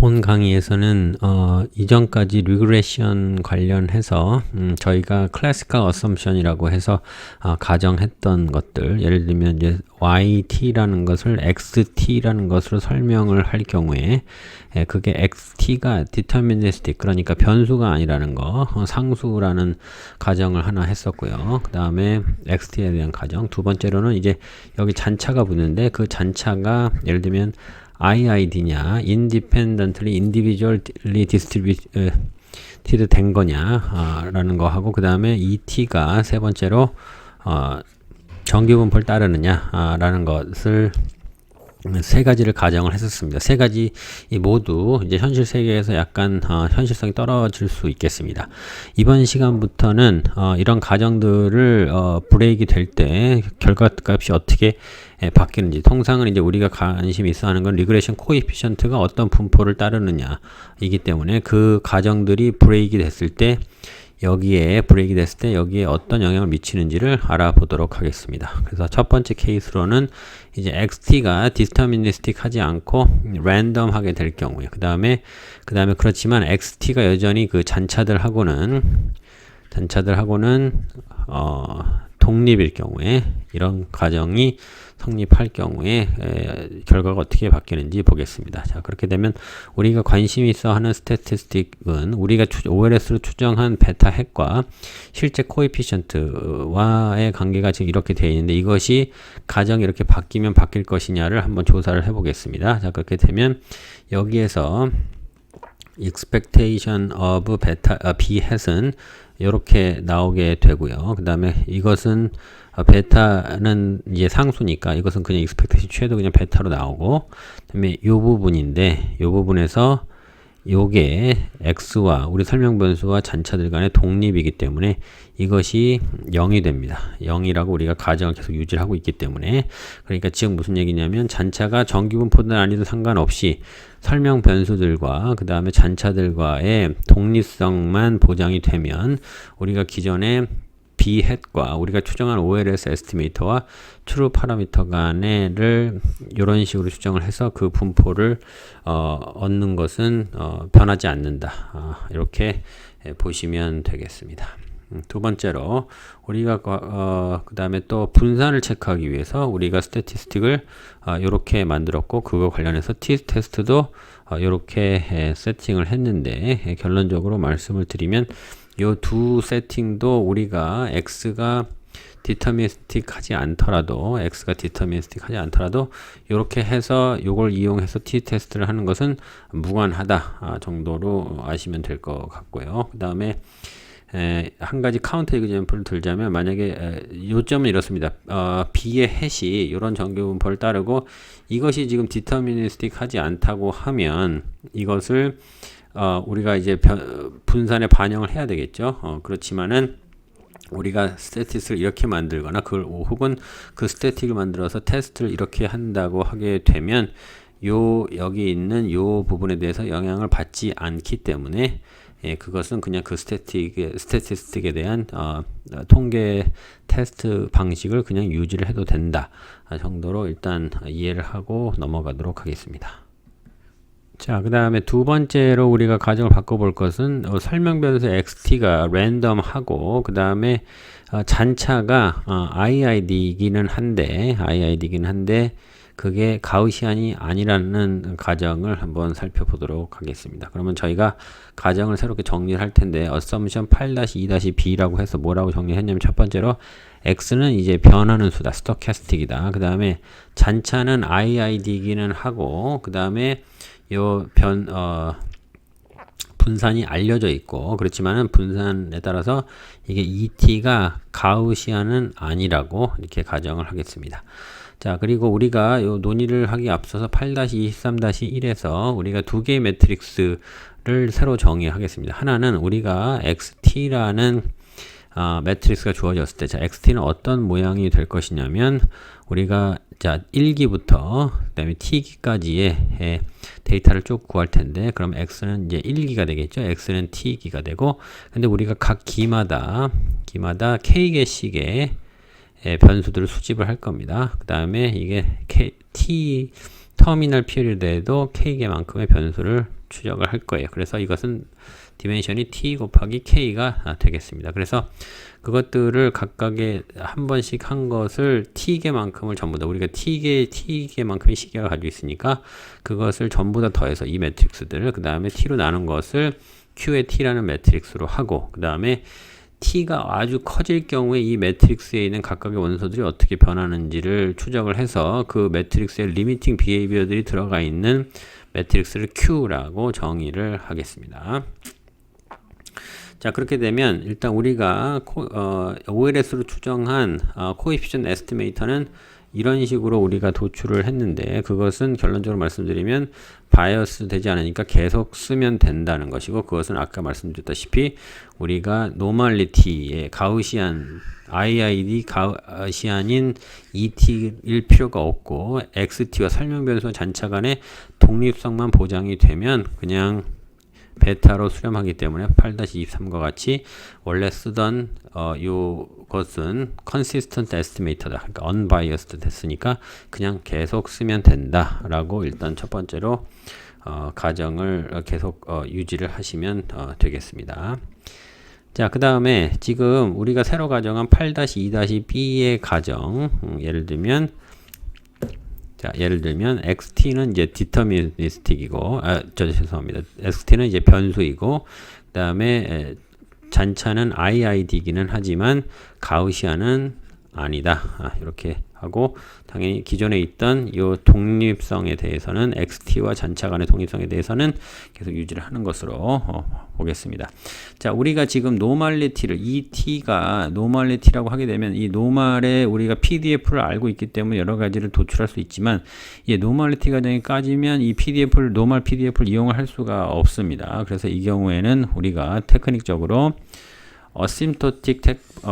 본 강의에서는 이전까지 리그레션 관련해서 저희가 클래시컬 어썸션이라고 해서 가정했던 것들, 예를 들면 이제 yt라는 것을 xt라는 것으로 설명을 할 경우에 그게 xt가 deterministic, 그러니까 변수가 아니라는 거, 상수라는 가정을 하나 했었고요. 그 다음에 xt에 대한 가정, 두 번째로는 이제 여기 잔차가 붙는데 그 잔차가 예를 들면 IID냐, independently, individually distributed 된 거냐, 라는 거 하고, 그 다음에 ET가 세 번째로, 정규분포를 따르느냐, 라는 것을 세 가지를 가정을 했었습니다. 세 가지 모두 이제 현실 세계에서 약간 현실성이 떨어질 수 있겠습니다. 이번 시간부터는 이런 가정들을 브레이크 될 때 결과값이 어떻게 바뀌는지, 통상은 이제 우리가 관심이 있어 하는 건 리그레션 코에피션트가 어떤 분포를 따르느냐 이기 때문에 그 가정들이 브레이크 됐을 때 여기에 어떤 영향을 미치는지를 알아보도록 하겠습니다. 그래서 첫 번째 케이스로는 이제 XT가 디스터미니스틱 하지 않고 랜덤하게 될 경우에, 그 다음에 그렇지만 XT가 여전히 그 잔차들하고는 독립일 경우에, 이런 가정이 성립할 경우에 결과가 어떻게 바뀌는지 보겠습니다. 자, 그렇게 되면 우리가 관심이 있어 하는 스태티스틱은 우리가 OLS로 추정한 베타 핵과 실제 코에피션트와의 관계가 지금 이렇게 되어 있는데, 이것이 가정이 이렇게 바뀌면 바뀔 것이냐를 한번 조사를 해 보겠습니다. 자, 그렇게 되면 여기에서 expectation of beta b hat은 이렇게 나오게 되고요. 그 다음에 이것은 베타는 이제 상수니까 이것은 그냥 expectation 최도 그냥 베타로 나오고, 그 다음에 이 부분인데, 이 부분에서 요게 x와 우리 설명 변수와 잔차들 간의 독립이기 때문에 이것이 0이 됩니다. 0이라고 우리가 가정을 계속 유지를 하고 있기 때문에, 그러니까 지금 무슨 얘기냐면 잔차가 정규분포든 아니든 상관없이 설명 변수들과 그 다음에 잔차들과의 독립성만 보장이 되면 우리가 기존에 B 햇과 우리가 추정한 OLS 에스티메이터와 트루 파라미터 간에를 이런 식으로 추정을 해서 그 분포를 얻는 것은 변하지 않는다. 이렇게 보시면 되겠습니다. 두 번째로 우리가 그 다음에 또 분산을 체크하기 위해서 우리가 스태티스틱을 이렇게 만들었고, 그거 관련해서 T-테스트도 이렇게 세팅을 했는데, 결론적으로 말씀을 드리면 요 두 세팅도 우리가 X가 디터미니스틱 하지 않더라도 이렇게 해서 요걸 이용해서 T-테스트를 하는 것은 무관하다 정도로 아시면 될 것 같고요. 그 다음에 한 가지 카운터 에그젬플을 들자면, 만약에 요점은 이렇습니다. B의 햇이 이런 정규분포를 따르고 이것이 지금 디터미니스틱 하지 않다고 하면 이것을 우리가 이제 분산에 반영을 해야 되겠죠. 그렇지만은 우리가 스태티스를 이렇게 만들거나 혹은 그 스태틱을 만들어서 테스트를 이렇게 한다고 하게 되면 여기 있는 요 부분에 대해서 영향을 받지 않기 때문에 그것은 그냥 그 스태티스틱에 대한 통계 테스트 방식을 그냥 유지를 해도 된다 정도로 일단 이해를 하고 넘어가도록 하겠습니다. 자, 그 다음에 두 번째로 우리가 가정을 바꿔볼 것은 설명 변수 xt가 랜덤하고, 그 다음에 잔차가 IID이기는 한데 그게 가우시안이 아니라는 가정을 한번 살펴보도록 하겠습니다. 그러면 저희가 가정을 새롭게 정리를 할 텐데, assumption 8-2-b라고 해서 뭐라고 정리했냐면, 첫 번째로 x는 이제 변하는 수다, 스토캐스틱이다. 그 다음에 잔차는 IID이기는 하고, 그 다음에 분산이 알려져 있고, 그렇지만은 분산에 따라서 이게 ET가 가우시안은 아니라고 이렇게 가정을 하겠습니다. 자, 그리고 우리가 요 논의를 하기 앞서서 8-23-1에서 우리가 두 개의 매트릭스를 새로 정의하겠습니다. 하나는 우리가 XT라는 매트릭스가 주어졌을 때, 자, XT는 어떤 모양이 될 것이냐면, 우리가 자 1기부터 그 다음에 t기까지의 데이터를 쭉 구할 텐데, 그럼 x는 이제 1기가 되겠죠. x는 t기가 되고, 근데 우리가 각 기마다 k개씩의 변수들을 수집을 할 겁니다. 그 다음에 이게 t 터미널 피리드에도 k개만큼의 변수를 추적을 할 거예요. 그래서 이것은 디멘션이 t 곱하기 k가 되겠습니다. 그래서 그것들을 각각의 한 번씩 한 것을 t개만큼을 전부 다 우리가 t개만큼의 시계가 가지고 있으니까 그것을 전부 다 더해서 이 매트릭스들을 그 다음에 t로 나눈 것을 q의 t라는 매트릭스로 하고 그 다음에 t가 아주 커질 경우에 이 매트릭스에 있는 각각의 원소들이 어떻게 변하는지를 추적을 해서 그 매트릭스의 리미팅 비헤이비어들이 들어가 있는 매트릭스를 Q라고 정의를 하겠습니다. 자, 그렇게 되면 일단 우리가 OLS로 추정한 코에피션트 에스티메이터는 이런 식으로 우리가 도출을 했는데 그것은 결론적으로 말씀드리면 바이어스 되지 않으니까 계속 쓰면 된다는 것이고 그것은 아까 말씀드렸다시피 우리가 노멀리티의 가우시안 IID 가우시안인 ET일 필요가 없고 XT와 설명변수와 잔차 간의 독립성만 보장이 되면 그냥 베타로 수렴하기 때문에 8-23과 같이 원래 쓰던 요것은 consistent estimator다. 그러니까 unbiased 됐으니까 그냥 계속 쓰면 된다라고 일단 첫 번째로 가정을 계속 유지를 하시면 되겠습니다. 자, 그 다음에 지금 우리가 새로 가정한 8-2-b의 가정 예를 들면 XT는 이제 디터미니스틱이고, 죄송합니다. XT는 이제 변수이고, 그 다음에 잔차는 IID이기는 하지만 가우시안은 아니다. 이렇게 하고 당연히 기존에 있던 이 독립성에 대해서는 XT와 잔차 간의 독립성에 대해서는 계속 유지를 하는 것으로 보겠습니다. 자, 우리가 지금 노멀리티를 ET가 노멀리티라고 하게 되면 이 노멀에 우리가 PDF를 알고 있기 때문에 여러 가지를 도출할 수 있지만 이 노멀리티 과정이 까지면 이 노멀 PDF를 이용할 수가 없습니다. 그래서 이 경우에는 우리가 테크닉적으로 어심토틱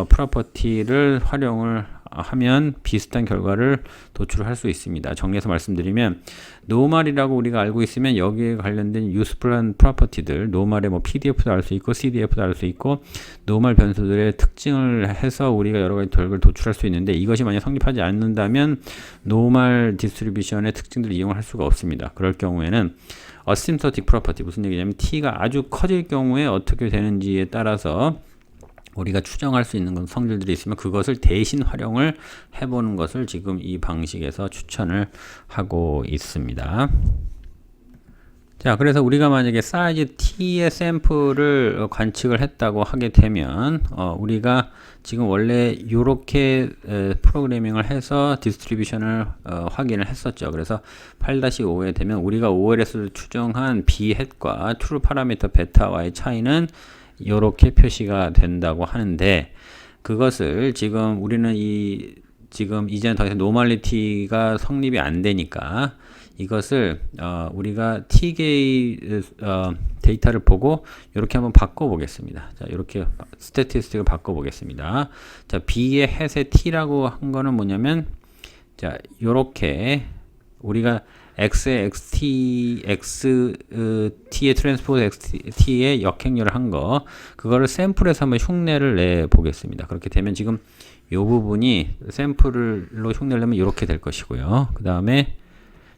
프로퍼티를 활용을 하면 비슷한 결과를 도출할 수 있습니다. 정리해서 말씀드리면 노멀이라고 우리가 알고 있으면 여기에 관련된 유스풀한 프로퍼티들 노멀의 뭐 PDF도 알 수 있고 CDF도 알 수 있고 노멀 변수들의 특징을 해서 우리가 여러 가지 결과를 도출할 수 있는데 이것이 만약 성립하지 않는다면 노멀 디스트리뷰션의 특징들을 이용할 수가 없습니다. 그럴 경우에는 어심토틱 프로퍼티 무슨 얘기냐면 t가 아주 커질 경우에 어떻게 되는지에 따라서 우리가 추정할 수 있는 성질들이 있으면 그것을 대신 활용을 해보는 것을 지금 이 방식에서 추천을 하고 있습니다. 자, 그래서 우리가 만약에 사이즈 t의 샘플을 관측을 했다고 하게 되면 우리가 지금 원래 이렇게 프로그래밍을 해서 디스트리뷰션을 확인을 했었죠. 그래서 8-5에 되면 우리가 OLS를 추정한 B 햇과 트루 파라미터 베타와의 차이는 이렇게 표시가 된다고 하는데 그것을 지금 우리는 지금 이제는 더 이상 노멀리티가 성립이 안 되니까 이것을 우리가 t개의 데이터를 보고 이렇게 한번 바꿔 보겠습니다. 자, 이렇게 스태티스틱을 바꿔 보겠습니다. 자, b의 햇의 t라고 한 거는 뭐냐면 자, 이렇게 우리가 x의 xt의 트랜스포즈 xt의 역행렬을 한 거 그거를 샘플에서 한번 흉내를 내 보겠습니다. 그렇게 되면 지금 이 부분이 샘플로 흉내를 내면 이렇게 될 것이고요. 그 다음에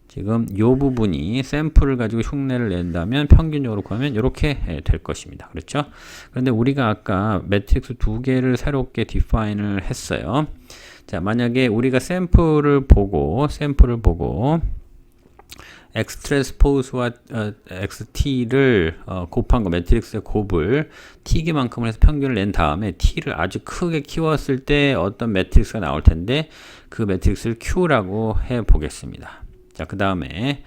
지금 이 부분이 샘플을 가지고 흉내를 낸다면 평균적으로 구하면 이렇게 될 것입니다. 그렇죠? 그런데 우리가 아까 매트릭스 두 개를 새롭게 디파인을 했어요. 자, 만약에 우리가 샘플을 보고 X트랜스포즈와 XT를 곱한 거, 매트릭스의 곱을 T개만큼을 해서 평균을 낸 다음에 T를 아주 크게 키웠을 때 어떤 매트릭스가 나올 텐데 그 매트릭스를 Q라고 해 보겠습니다. 자, 그 다음에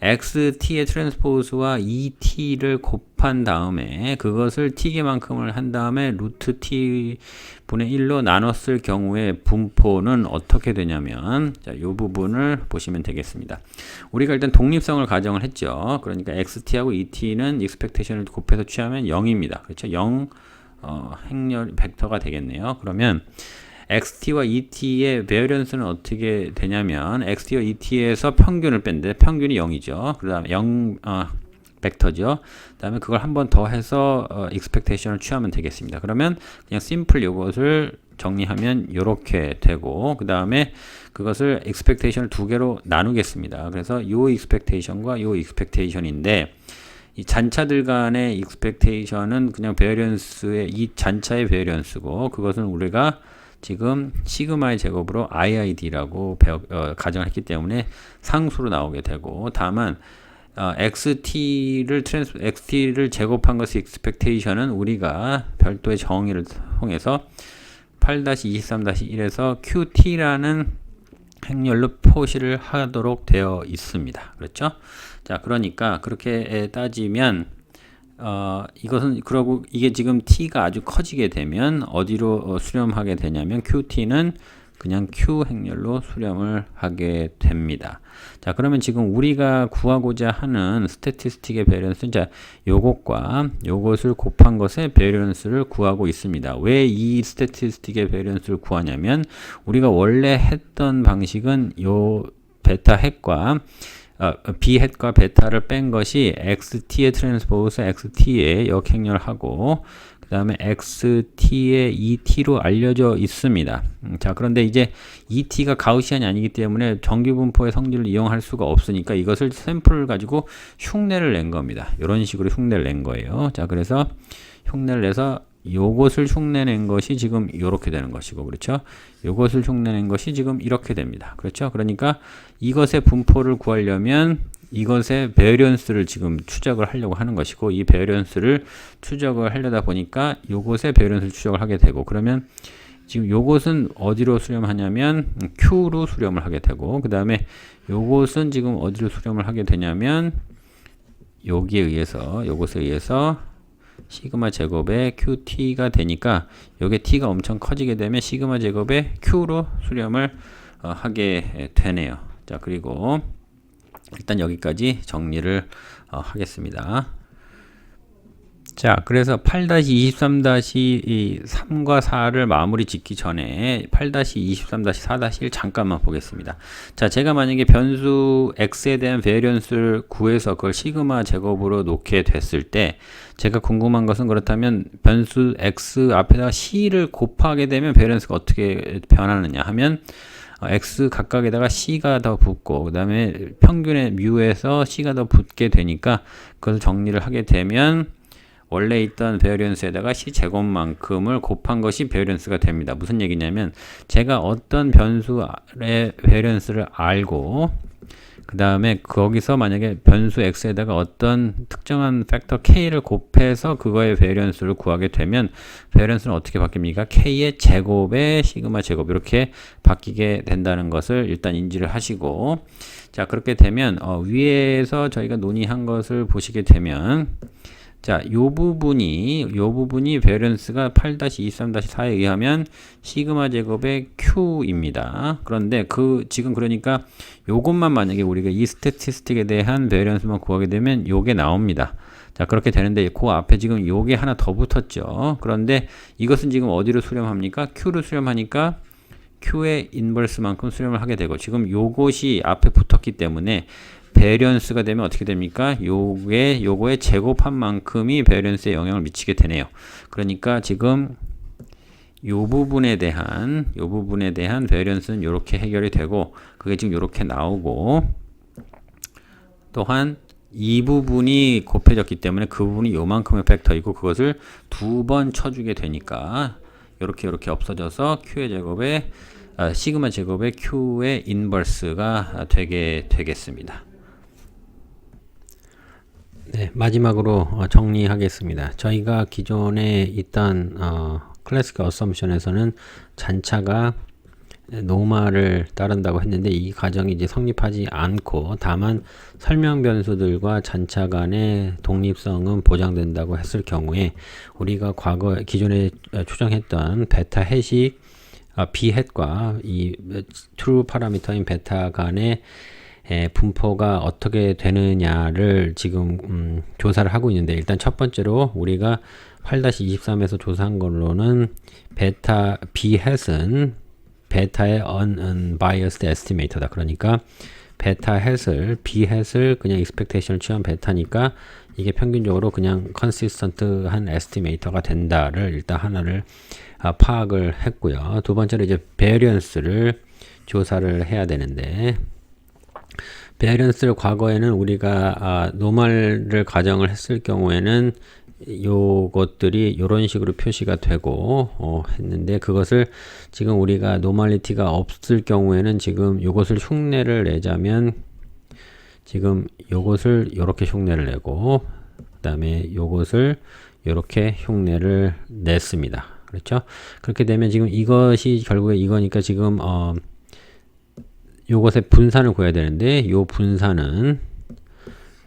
XT의 트랜스포즈와 ET를 곱한 다음에 그것을 T개만큼을 한 다음에 루트 T 분의 1로 나눴을 경우에 분포는 어떻게 되냐면 자, 이 부분을 보시면 되겠습니다. 우리가 일단 독립성을 가정을 했죠. 그러니까 XT하고 ET는 익스펙테이션을 곱해서 취하면 0입니다. 그렇죠? 0 행렬 벡터가 되겠네요. 그러면 XT와 ET의 베어런스는 어떻게 되냐면 XT와 ET에서 평균을 뺐는데 평균이 0이죠. 그 다음에 벡터죠. 그다음에 그걸 한 번 더 해서 expectation을 취하면 되겠습니다. 그러면 그냥 simple 이것을 정리하면 이렇게 되고, 그 다음에 그것을 expectation을 두 개로 나누겠습니다. 그래서 요 expectation과 요 expectation인데, 이 잔차들 간의 expectation은 그냥 variance의 이 잔차의 variance고, 그것은 우리가 지금 시그마의 제곱으로 IID라고 가정을 했기 때문에 상수로 나오게 되고, 다만 XT를 제곱한 것의 expectation은 우리가 별도의 정의를 통해서 8-23-1에서 QT라는 행렬로 표시를 하도록 되어 있습니다. 그렇죠? 자, 그러니까 그렇게 따지면 이것은 그러고 이게 지금 t가 아주 커지게 되면 어디로 수렴하게 되냐면 QT는 그냥 Q 행렬로 수렴을 하게 됩니다. 자, 그러면 지금 우리가 구하고자 하는 스태티스틱의 베리언스는 자, 요것과 요것을 곱한 것의 베리언스를 구하고 있습니다. 왜 이 스태티스틱의 베리언스를 구하냐면 우리가 원래 했던 방식은 요 베타 헷과 B 헷과 베타를 뺀 것이 XT의 트랜스포즈 XT의 역행렬하고 그 다음에 XT의 ET로 알려져 있습니다. 자, 그런데 이제 ET가 가우시안이 아니기 때문에 정규분포의 성질을 이용할 수가 없으니까 이것을 샘플을 가지고 흉내를 낸 겁니다. 이런 식으로 흉내를 낸 거예요. 자, 그래서 흉내를 내서 요것을 흉내낸 것이 지금 이렇게 되는 것이고, 그렇죠? 요것을 흉내낸 것이 지금 이렇게 됩니다. 그렇죠? 그러니까 이것의 분포를 구하려면 이것의 베리언스를 지금 추적을 하려고 하는 것이고, 이 베리언스를 추적을 하려다 보니까 요것의 베리언스를 추적을 하게 되고, 그러면 지금 요것은 어디로 수렴하냐면 Q로 수렴을 하게 되고, 그 다음에 요것은 지금 어디로 수렴을 하게 되냐면 여기에 의해서, 요것에 의해서 시그마 제곱의 QT가 되니까 요게 T가 엄청 커지게 되면 시그마 제곱의 Q로 수렴을 하게 되네요. 자, 그리고 일단 여기까지 정리를 하겠습니다. 자, 그래서 8-23-3과 4를 마무리 짓기 전에 8-23-4-1 잠깐만 보겠습니다. 자, 제가 만약에 변수 x에 대한 베리언스를 구해서 그걸 시그마 제곱으로 놓게 됐을 때 제가 궁금한 것은, 그렇다면 변수 x 앞에다가 c를 곱하게 되면 베리언스가 어떻게 변하느냐 하면 x 각각에다가 c가 더 붙고 그 다음에 평균의 뮤에서 c가 더 붙게 되니까 그것을 정리를 하게 되면 원래 있던 베리언스에다가 c 제곱만큼을 곱한 것이 베리언스가 됩니다. 무슨 얘기냐면 제가 어떤 변수의 베리언스를 알고 그 다음에 거기서 만약에 변수 x에다가 어떤 특정한 팩터 k를 곱해서 그거의 베리언스를 구하게 되면 베리언스는 어떻게 바뀝니까? k의 제곱에 시그마 제곱 이렇게 바뀌게 된다는 것을 일단 인지를 하시고, 자, 그렇게 되면 위에서 저희가 논의한 것을 보시게 되면 자, 요 부분이 베리언스가 8-23-4에 의하면 시그마 제곱의 Q입니다. 그런데 지금 그러니까 요것만 만약에 우리가 이 스태티스틱에 대한 베리언스만 구하게 되면 요게 나옵니다. 자, 그렇게 되는데 그 앞에 지금 요게 하나 더 붙었죠. 그런데 이것은 지금 어디로 수렴합니까? Q로 수렴하니까 Q의 인버스만큼 수렴을 하게 되고, 지금 요것이 앞에 붙었기 때문에 베리언스가 되면 어떻게 됩니까? 요거의 제곱한 만큼이 베리언스에 영향을 미치게 되네요. 그러니까 지금 요 부분에 대한 베리언스는 이렇게 해결이 되고, 그게 지금 이렇게 나오고, 또한 이 부분이 곱해졌기 때문에 그 부분이 요만큼의 팩터이고 그것을 두 번 쳐주게 되니까 이렇게 없어져서 Q의 제곱에 시그마 제곱의 Q의 인버스가 되게 되겠습니다. 네, 마지막으로 정리하겠습니다. 저희가 기존에 있던 클래시컬 어썸션에서는 잔차가 노마를 따른다고 했는데 이 가정이 이제 성립하지 않고 다만 설명 변수들과 잔차 간의 독립성은 보장된다고 했을 경우에 우리가 기존에 추정했던 베타 햇이 B 햇과 이 트루 파라미터인 베타 간의 분포가 어떻게 되느냐를 지금 조사를 하고 있는데, 일단 첫 번째로 우리가 8-23에서 조사한 걸로는 베타 B 햇은 베타의 unbiased estimator다. 그러니까 베타 햇을 B 햇을 그냥 expectation을 취한 베타니까 이게 평균적으로 그냥 consistent한 에스티메이터가 된다를 일단 하나를 파악을 했고요. 두 번째로 이제 variance를 조사를 해야 되는데 베리언스를 과거에는 우리가 노멀을 가정을 했을 경우에는 요것들이 이런 식으로 표시가 되고 했는데 그것을 지금 우리가 노멀리티가 없을 경우에는 지금 요것을 흉내를 내자면 지금 요것을 이렇게 흉내를 내고 그 다음에 요것을 이렇게 흉내를 냈습니다. 그렇죠? 그렇게 되면 지금 이것이 결국에 이거니까 지금 요것의 분산을 구해야 되는데 요 분산은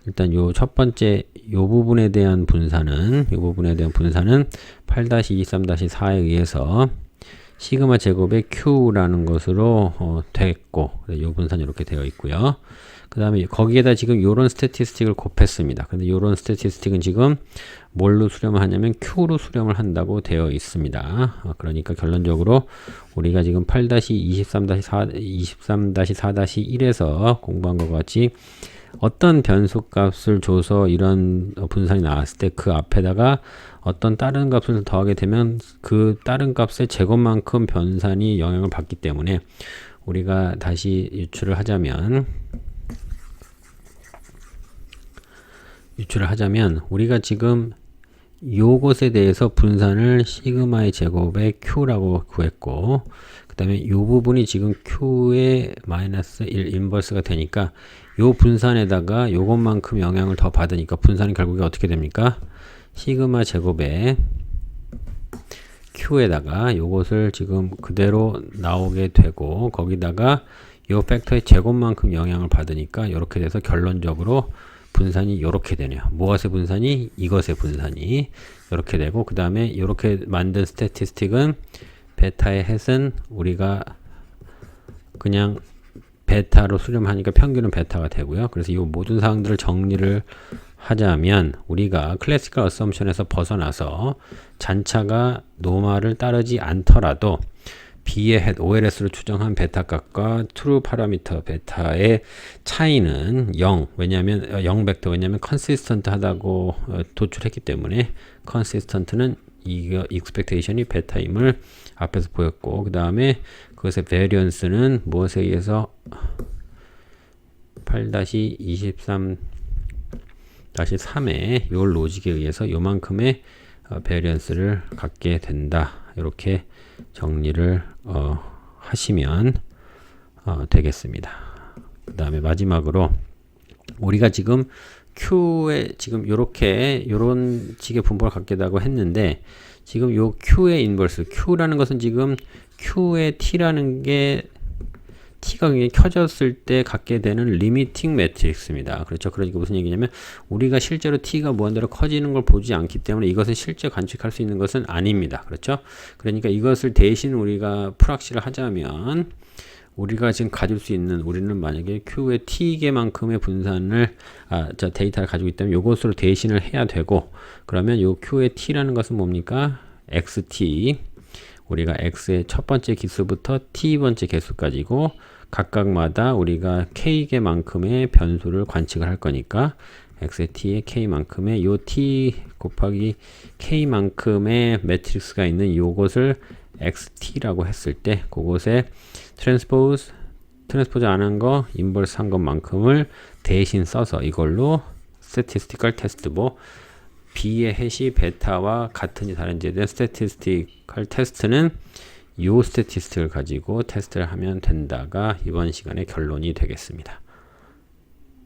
일단 요 첫 번째 요 부분에 대한 분산은 8-23-4에 의해서 시그마 제곱의 Q라는 것으로 됐고 요 분산이 이렇게 되어 있고요. 그 다음에 거기에다 지금 요런 스태티스틱을 곱했습니다. 근데 요런 스태티스틱은 지금 뭘로 수렴을 하냐면 Q로 수렴을 한다고 되어 있습니다. 그러니까 결론적으로 우리가 지금 8-23-4-1에서 공부한 것 같이 어떤 변수값을 줘서 이런 분산이 나왔을 때 그 앞에다가 어떤 다른 값을 더하게 되면 그 다른 값의 제곱만큼 변산이 영향을 받기 때문에 우리가 다시 유출을 하자면 우리가 지금 요것에 대해서 분산을 시그마의 제곱의 Q라고 구했고 그 다음에 요 부분이 지금 Q의 마이너스 1 인버스가 되니까 요 분산에다가 요것만큼 영향을 더 받으니까 분산이 결국에 어떻게 됩니까? 시그마 제곱의 Q에다가 요것을 지금 그대로 나오게 되고 거기다가 요 팩터의 제곱만큼 영향을 받으니까 이렇게 돼서 결론적으로 분산이 이렇게 되네요. 무엇의 분산이? 이것의 분산이 이렇게 되고 그 다음에 이렇게 만든 스태티스틱은 베타의 햇은 우리가 그냥 베타로 수렴하니까 평균은 베타가 되고요. 그래서 이 모든 사항들을 정리를 하자면 우리가 클래시컬 어썸션에서 벗어나서 잔차가 노멀을 따르지 않더라도 B의 햇 OLS로 추정한 베타 값과 트루 파라미터 베타의 차이는 0. 왜냐하면 0 벡터 왜냐하면 컨시스턴트 하다고 도출했기 때문에 컨시스턴트는 이거 expectation이 베타임을 앞에서 보였고 그 다음에 그것의 variance는 무엇에 의해서 8-23-3의 요 로직에 의해서 요만큼의 variance를 갖게 된다. 이렇게 정리를 하시면 되겠습니다. 그 다음에 마지막으로 우리가 지금 Q에 지금 요런 식의 분포를 갖게 되고 했는데 지금 요 Q의 인버스 Q라는 것은 지금 Q의 T라는 게 T가 굉장히 켜졌을 때 갖게 되는 리미팅 매트릭스입니다. 그렇죠. 그러니까 무슨 얘기냐면 우리가 실제로 T가 무한대로 커지는 걸 보지 않기 때문에 이것은 실제 관측할 수 있는 것은 아닙니다. 그렇죠. 그러니까 이것을 대신 우리가 풀악시를 하자면 우리가 지금 가질 수 있는 우리는 만약에 Q의 T개만큼의 분산을 데이터를 가지고 있다면 이것으로 대신을 해야 되고 그러면 요 Q의 T라는 것은 뭡니까? XT 우리가 X의 첫 번째 기수부터 T번째 개수까지고 각각마다 우리가 K개만큼의 변수를 관측을 할 거니까 X의 T의 K만큼의 요 T 곱하기 K만큼의 매트릭스가 있는 요것을 XT라고 했을 때 그것에 트랜스포즈 안 한 거 인버스 한 것만큼을 대신 써서 이걸로 스태티스티컬 테스트 B의 햇이 베타와 같은지 다른지에 대한 스태티스티컬 테스트는 요 스태티스틱을 가지고 테스트를 하면 된다가 이번 시간의 결론이 되겠습니다.